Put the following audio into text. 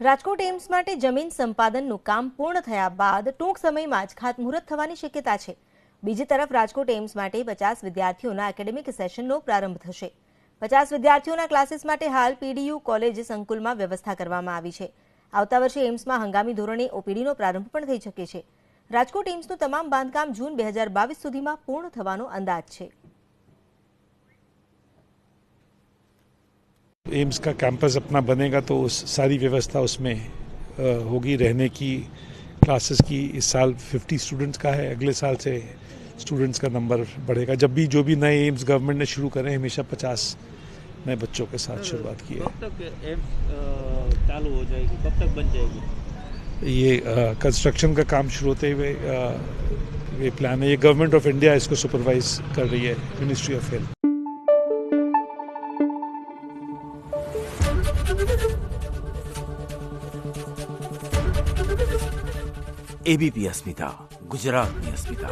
Rajkot AIIMS માટે જમીન સંપાદનનું કામ પૂર્ણ થયા બાદ ટૂંક સમયમાં જ ખાતમુહૂર્ત થવાની શક્યતા છે। બીજી તરફ રાજકોટ એમ્સ માટે 50 વિદ્યાર્થીઓના એકેડેમિક સેશનનો પ્રારંભ થશે। 50 વિદ્યાર્થીઓના ક્લાસીસ માટે હાલ પીડીયુ કોલેજ સંકુલમાં વ્યવસ્થા કરવામાં આવી છે। આવતા વર્ષે એમ્સમાં હંગામી ધોરણે ઓપીડીનો પ્રારંભ પણ થઈ શકે છે। રાજકોટ એમ્સનું તમામ બાંધકામ જૂન 2022 સુધીમાં પૂર્ણ થવાનો અંદાજ છે। एम्स का कैंपस अपना बनेगा तो सारी व्यवस्था उसमें होगी, रहने की, क्लासेस की। इस साल 50 स्टूडेंट्स का है, अगले साल से स्टूडेंट्स का नंबर बढ़ेगा। जब भी जो भी नए एम्स गवर्नमेंट ने शुरू करें हमेशा 50 नए बच्चों के साथ शुरुआत की है। कब तक एम्स चालू हो जाएगी, कब तक बन जाएगी? ये कंस्ट्रक्शन का काम शुरू होते हुए ये प्लान है। ये गवर्नमेंट ऑफ इंडिया इसको सुपरवाइज कर रही है, ministry of health. ABP Asmita, गुजरातनी अस्मिता।